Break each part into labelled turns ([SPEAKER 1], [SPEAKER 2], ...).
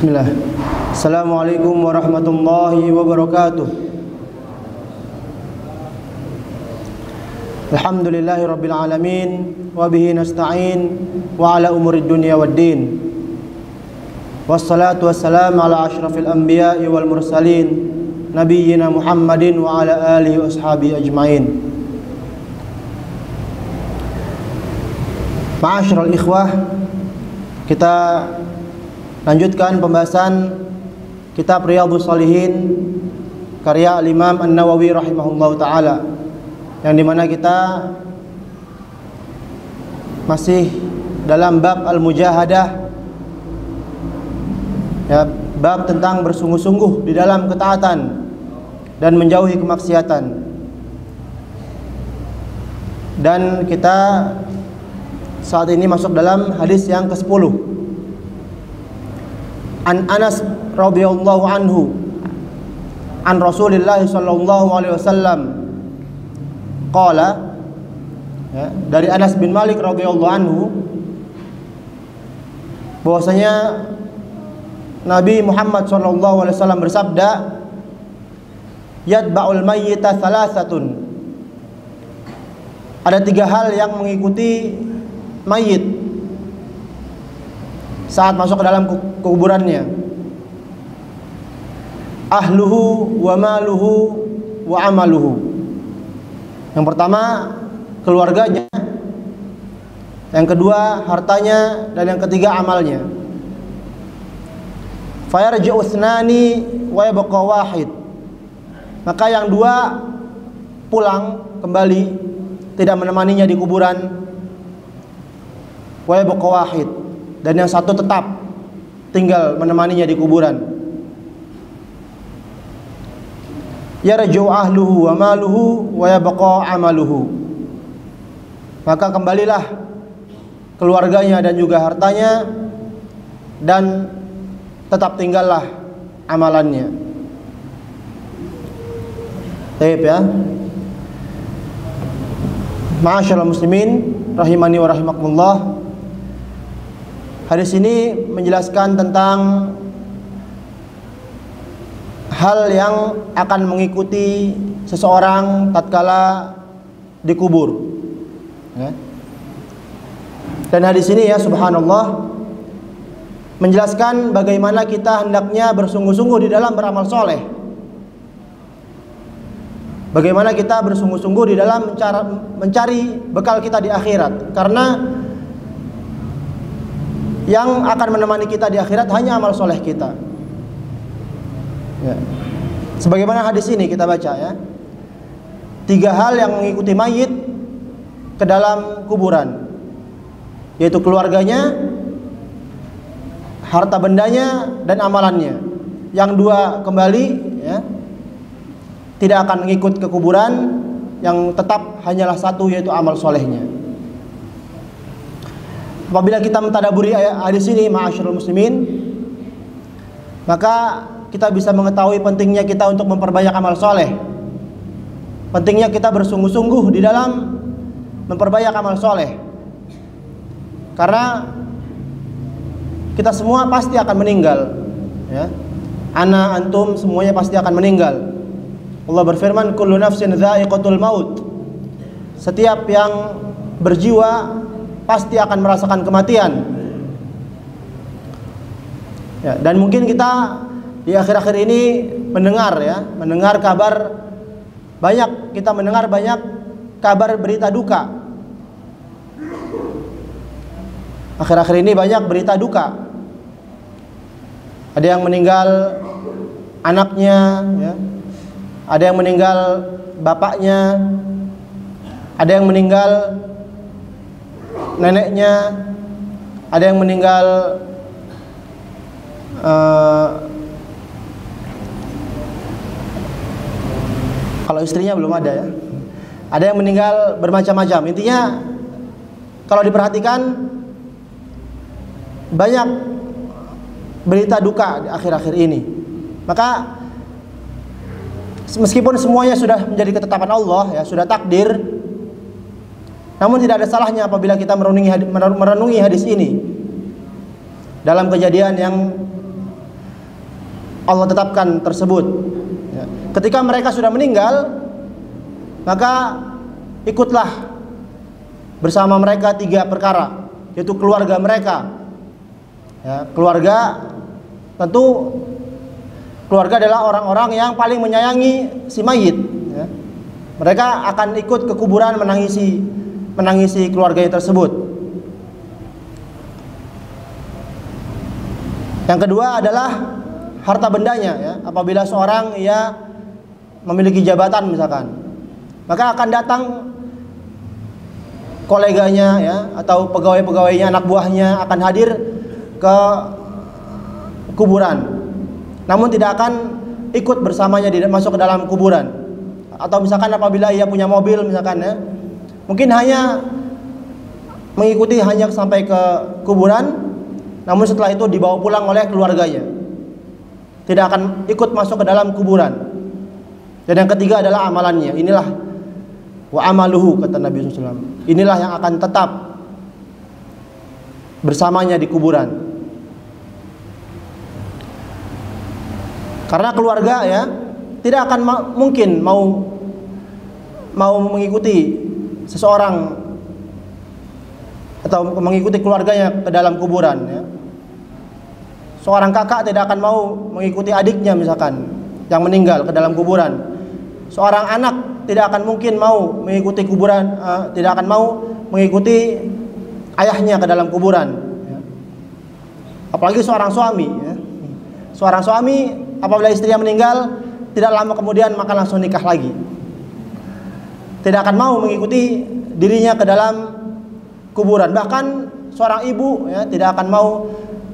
[SPEAKER 1] Bismillah. Assalamualaikum warahmatullahi wabarakatuh. Alhamdulillahi rabbil alamin, wa bihi nasta'in wa ala umurid dunya waddin. Wassalatu wassalamu ala asyrafil anbiya'i wal mursalin, nabiyyina Muhammadin wa ala alihi wa ashabihi ajma'in. Ma'asyiral ikhwah, kita lanjutkan pembahasan kitab Riyadhus Shalihin karya Imam An-Nawawi rahimahullahu taala, yang dimana kita masih dalam bab al-mujahadah, ya, bab tentang bersungguh-sungguh di dalam ketaatan dan menjauhi kemaksiatan. Dan kita saat ini masuk dalam hadis yang ke-10. An Anas radhiyallahu anhu an Rasulillah sallallahu alaihi wasallam qala, ya, dari Anas bin Malik radhiyallahu anhu bahwasanya Nabi Muhammad sallallahu alaihi wasallam bersabda, yatba'ul mayyita thalathatun. Ada 3 hal yang mengikuti mayit saat masuk ke dalam kuburannya. Ahluhu wa maluhu wa amaluhu. Yang pertama, keluarganya. Yang kedua, hartanya. Dan yang ketiga, amalnya. Fayarji'u thnani wa yabqa wahid. Maka yang 2 pulang kembali, tidak menemaninya di kuburan. Wa yabqa wahid. Dan yang 1 tetap tinggal menemaninya di kuburan. Yarji'u ahluhu wa maluhu wa yabqa amaluhu. Maka kembalilah keluarganya dan juga hartanya, dan tetap tinggallah amalannya. Baik, ya. Ma'asyiral muslimin rahimani wa rahimakumullah. Hadis ini menjelaskan tentang hal yang akan mengikuti seseorang tatkala dikubur, ya. Dan hadis ini, ya, subhanallah, menjelaskan bagaimana kita hendaknya bersungguh-sungguh di dalam beramal soleh. Bagaimana kita bersungguh-sungguh di dalam mencari bekal kita di akhirat. Karena yang akan menemani kita di akhirat hanya amal soleh kita, ya. Sebagaimana hadis ini kita baca, ya, 3 hal yang mengikuti mayit ke dalam kuburan, yaitu keluarganya, harta bendanya, dan amalannya. Yang 2 kembali, ya, tidak akan mengikut ke kuburan. Yang tetap hanyalah 1, yaitu amal solehnya. Apabila kita mentadaburi hadis ini, ma'asyiral muslimin, maka kita bisa mengetahui pentingnya kita untuk memperbanyak amal soleh. Pentingnya kita bersungguh-sungguh di dalam memperbanyak amal soleh. Karena kita semua pasti akan meninggal, ya. Ana, antum, semuanya pasti akan meninggal. Allah berfirman, kullu nafsin dha'iqatul maut. Setiap yang berjiwa pasti akan merasakan kematian, ya. Dan mungkin kita di akhir-akhir ini mendengar kabar banyak, kita mendengar banyak kabar berita duka. Akhir-akhir ini banyak berita duka. Ada yang meninggal anaknya, ya. Ada yang meninggal bapaknya. Ada yang meninggal neneknya. Ada yang meninggal kalau istrinya belum ada, ya. Ada yang meninggal bermacam-macam. Intinya kalau diperhatikan banyak berita duka di akhir-akhir ini. Maka meskipun semuanya sudah menjadi ketetapan Allah, ya, sudah takdir, namun tidak ada salahnya apabila kita merenungi hadis ini dalam kejadian yang Allah tetapkan tersebut. Ya. Ketika mereka sudah meninggal, maka ikutlah bersama mereka 3 perkara, yaitu keluarga mereka. Ya, keluarga, tentu keluarga adalah orang-orang yang paling menyayangi si mayit. Ya. Mereka akan ikut ke kuburan menangisi keluarganya tersebut. Yang kedua adalah harta bendanya. Ya. Apabila seorang memiliki jabatan misalkan, maka akan datang koleganya ya, atau pegawai-pegawainya, anak buahnya akan hadir ke kuburan, namun tidak akan ikut bersamanya masuk ke dalam kuburan. Atau misalkan apabila ia punya mobil misalkan ya, mungkin hanya mengikuti hanya sampai ke kuburan, namun setelah itu dibawa pulang oleh keluarganya, tidak akan ikut masuk ke dalam kuburan. Dan yang ketiga adalah amalannya. Inilah wa amaluhu, kata Nabi SAW. Inilah yang akan tetap bersamanya di kuburan. Karena keluarga ya tidak akan mungkin mau mengikuti seseorang atau mengikuti keluarganya ke dalam kuburan ya. Seorang kakak tidak akan mau mengikuti adiknya misalkan yang meninggal ke dalam kuburan. Seorang anak tidak akan mungkin mau mengikuti kuburan, tidak akan mau mengikuti ayahnya ke dalam kuburan. Ya. Apalagi seorang suami. Ya. Seorang suami apabila istrinya meninggal, tidak lama kemudian maka langsung nikah lagi. Tidak akan mau mengikuti dirinya ke dalam kuburan. Bahkan seorang ibu ya, tidak akan mau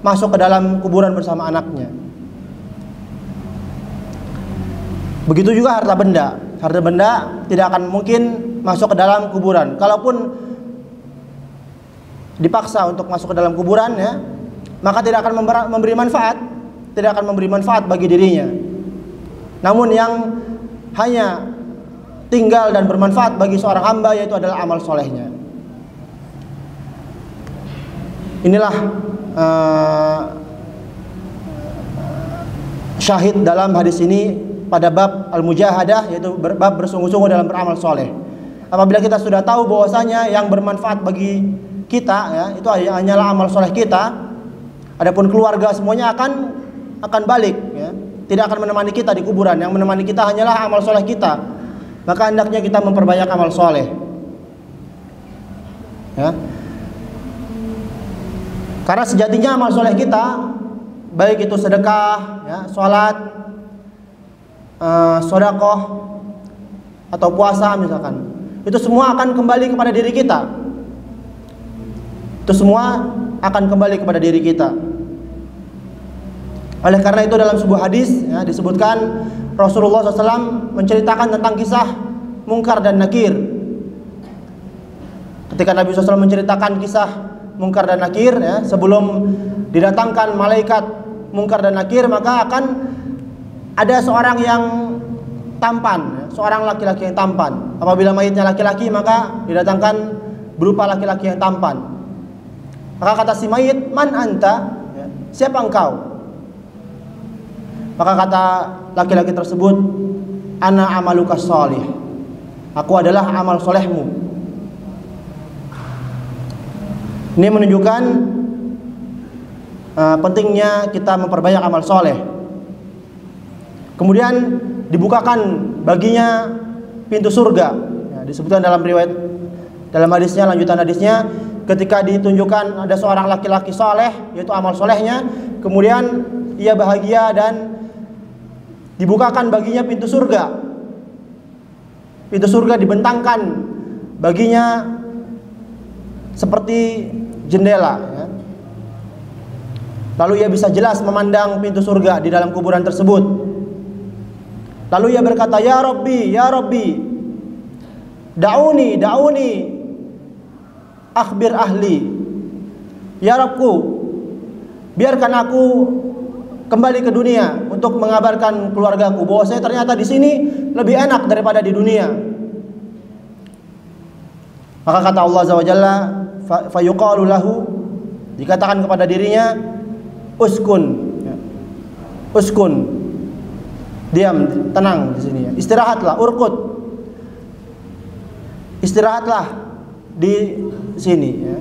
[SPEAKER 1] masuk ke dalam kuburan bersama anaknya. Begitu juga harta benda. Harta benda tidak akan mungkin masuk ke dalam kuburan. Kalaupun dipaksa untuk masuk ke dalam kuburan ya, maka tidak akan memberi manfaat, tidak akan memberi manfaat bagi dirinya. Namun yang hanya tinggal dan bermanfaat bagi seorang hamba yaitu adalah amal solehnya. Inilah syahid dalam hadis ini pada bab al-mujahadah, yaitu bab bersungguh-sungguh dalam beramal soleh. Apabila kita sudah tahu bahwasanya yang bermanfaat bagi kita ya, itu hanyalah amal soleh kita. Adapun keluarga semuanya akan balik ya, tidak akan menemani kita di kuburan. Yang menemani kita hanyalah amal soleh kita. Maka hendaknya kita memperbanyak amal soleh ya. Karena sejatinya amal soleh kita, baik itu sedekah ya, sholat, sedekah atau puasa misalkan, itu semua akan kembali kepada diri kita. Itu semua akan kembali kepada diri kita. Oleh karena itu dalam sebuah hadis ya, disebutkan Rasulullah SAW menceritakan tentang kisah Munkar dan Nakir. Ketika Nabi SAW menceritakan kisah Munkar dan Nakir ya, sebelum didatangkan malaikat Munkar dan Nakir, maka akan ada seorang yang tampan, seorang laki-laki yang tampan. Apabila mayitnya laki-laki, maka didatangkan berupa laki-laki yang tampan. Maka kata si mayit, "Man anta?" Ya, siapa engkau? Maka kata laki-laki tersebut, "Ana amaluka sholih." Aku adalah amal solehmu. Ini menunjukkan pentingnya kita memperbanyak amal soleh. Kemudian dibukakan baginya pintu surga. Ya, disebutkan dalam riwayat, dalam hadisnya, lanjutan hadisnya, ketika ditunjukkan ada seorang laki-laki soleh, yaitu amal solehnya, kemudian ia bahagia dan dibukakan baginya pintu surga. Pintu surga dibentangkan baginya seperti jendela. Ya. Lalu ia bisa jelas memandang pintu surga di dalam kuburan tersebut. Lalu ia berkata, "Ya Rabbi, ya Rabbi, da'uni, akhbir ahli." Ya Rabbku, biarkan aku kembali ke dunia untuk mengabarkan keluargaku bahwa saya ternyata di sini lebih enak daripada di dunia. Maka kata Allah Azza wa Jalla, fayuqalu lahu, dikatakan kepada dirinya, uskun, uskun, Diam, tenang di sini ya. Istirahatlah, urqud. Istirahatlah di sini ya.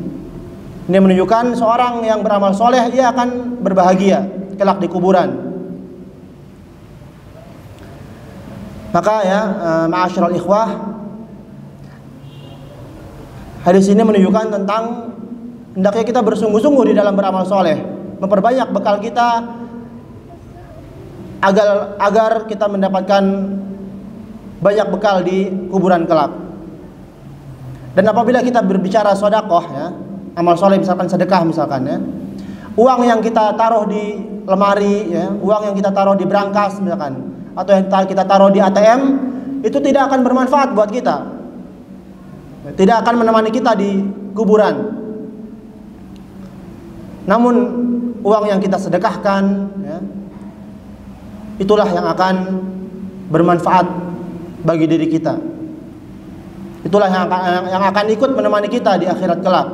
[SPEAKER 1] Ini menunjukkan seorang yang beramal soleh ia akan berbahagia kelak di kuburan. Maka ya, ma'asyiral ikhwah, hadis ini menunjukkan tentang hendaknya kita bersungguh-sungguh di dalam beramal soleh, memperbanyak bekal kita agar kita mendapatkan banyak bekal di kuburan kelak. Dan apabila kita berbicara sedekah ya, amal soleh misalkan sedekah misalkan ya, uang yang kita taruh di lemari ya, uang yang kita taruh di brankas misalkan, atau yang kita taruh di ATM, itu tidak akan bermanfaat buat kita, tidak akan menemani kita di kuburan. Namun uang yang kita sedekahkan ya, itulah yang akan bermanfaat bagi diri kita. Itulah yang akan ikut menemani kita di akhirat kelak.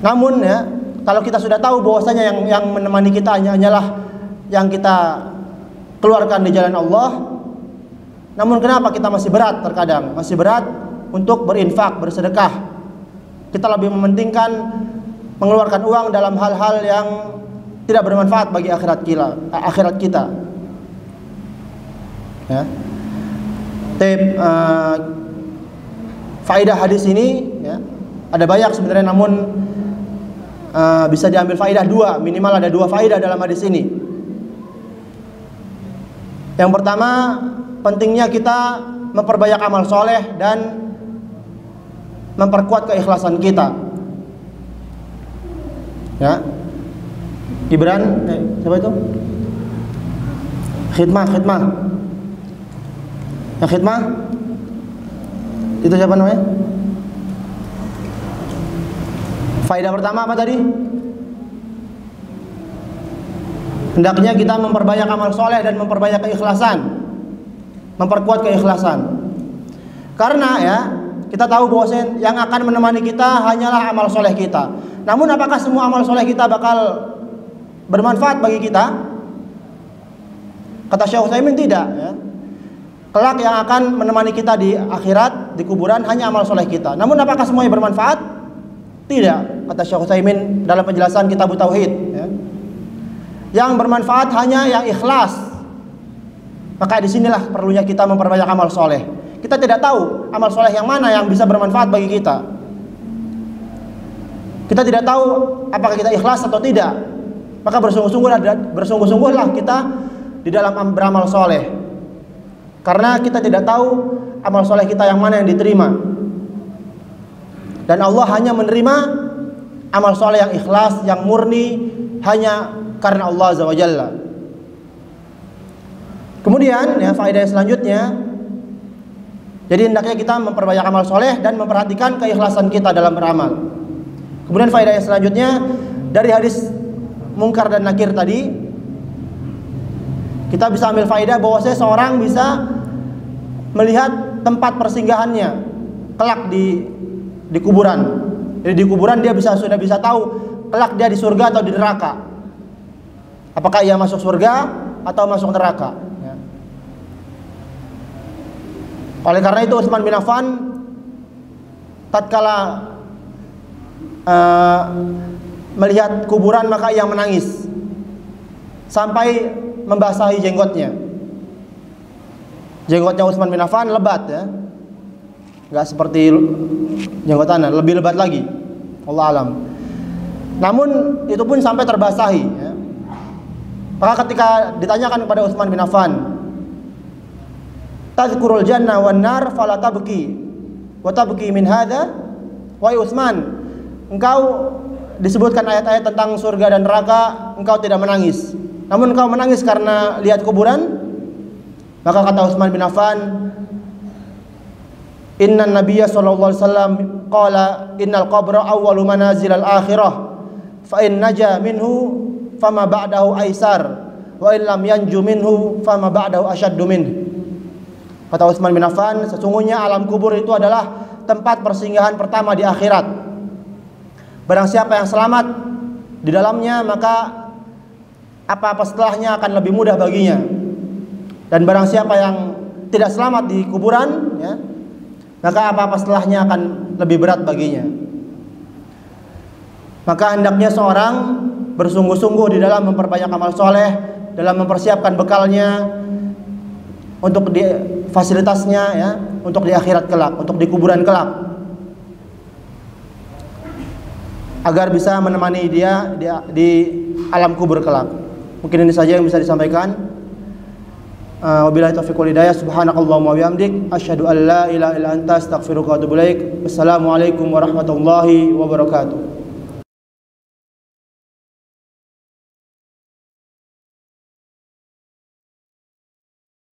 [SPEAKER 1] Namun ya, kalau kita sudah tahu bahwasanya yang menemani kita hanyalah yang kita keluarkan di jalan Allah, namun kenapa kita masih berat terkadang? Masih berat untuk berinfak, bersedekah. Kita lebih mementingkan mengeluarkan uang dalam hal-hal yang tidak bermanfaat bagi akhirat kita. Ya. Faedah hadis ini ya, ada banyak sebenarnya, namun bisa diambil faedah dua, minimal ada dua faedah dalam hadis ini. Yang pertama, pentingnya kita memperbanyak amal soleh dan memperkuat keikhlasan kita. Ya, Gibran, siapa itu? Khidmah. Yang khidmah itu siapa namanya? Faedah pertama apa tadi? Hendaknya kita memperbanyak amal soleh dan memperbanyak keikhlasan, memperkuat keikhlasan. Karena ya, kita tahu bahwa yang akan menemani kita hanyalah amal soleh kita. Namun apakah semua amal soleh kita bakal bermanfaat bagi kita? Kata Syekh Utsaimin tidak ya. Kelak yang akan menemani kita di akhirat, di kuburan, hanya amal soleh kita. Namun apakah semuanya bermanfaat? Tidak. Kata Syekh Utsaimin dalam penjelasan Kitab Tauhid ya. Yang bermanfaat hanya yang ikhlas. Maka disinilah perlunya kita memperbanyak amal soleh. Kita tidak tahu amal soleh yang mana yang bisa bermanfaat bagi kita. Kita tidak tahu apakah kita ikhlas atau tidak. Maka bersungguh-sungguhlah kita di dalam beramal soleh. Karena kita tidak tahu amal soleh kita yang mana yang diterima. Dan Allah hanya menerima amal soleh yang ikhlas, yang murni, hanya karena Allah Azza wa Jalla. Kemudian ya, faedah selanjutnya, jadi hendaknya kita memperbanyak amal soleh dan memperhatikan keikhlasan kita dalam beramal. Kemudian faedah yang selanjutnya, dari hadis Munkar dan Nakir tadi, kita bisa ambil faedah bahwa seorang bisa melihat tempat persinggahannya kelak di kuburan. Jadi di kuburan dia sudah bisa tahu kelak dia di surga atau di neraka. Apakah ia masuk surga atau masuk neraka. Ya. Oleh karena itu Utsman bin Affan tatkala melihat kuburan maka ia menangis sampai membasahi jenggotnya. Jenggotnya Utsman bin Affan lebat ya, nggak seperti jenggot Ana, lebih lebat lagi. Allah alam. Namun itu pun sampai terbasahi. Ya. Maka ketika ditanyakan kepada Utsman bin Affan, tadhkurul jannah wan nar fala tabki wa tabki min hadza, wahai Utsman, engkau disebutkan ayat-ayat tentang surga dan neraka, engkau tidak menangis. Namun engkau menangis karena lihat kuburan. Maka kata Utsman bin Affan, Inna Nabiyya sallallahu alaihi wasallam qala innal qabra awwalu manazil al-akhirah fa in naja minhu fama ba'dahu aisar wa in lam yanju minhu fama ba'dahu ashaddu min. Kata Utsman bin Affan, sesungguhnya alam kubur itu adalah tempat persinggahan pertama di akhirat. Barang siapa yang selamat di dalamnya maka apa-apa setelahnya akan lebih mudah baginya. Dan barang siapa yang tidak selamat di kuburan, ya, maka apa-apa setelahnya akan lebih berat baginya. Maka hendaknya seorang bersungguh-sungguh di dalam memperbanyak amal soleh, dalam mempersiapkan bekalnya untuk di fasilitasnya, ya, untuk di akhirat kelak, untuk di kuburan kelak, agar bisa menemani dia di alam kubur kelak. Mungkin ini saja yang bisa disampaikan. Wabillahi taufiq wal hidayah. Subhanakallahumma wa bihamdik, asyhadu an la ilaha illa anta, astaghfiruka wa atubu ilaik. Wassalamualaikum warahmatullahi wabarakatuh.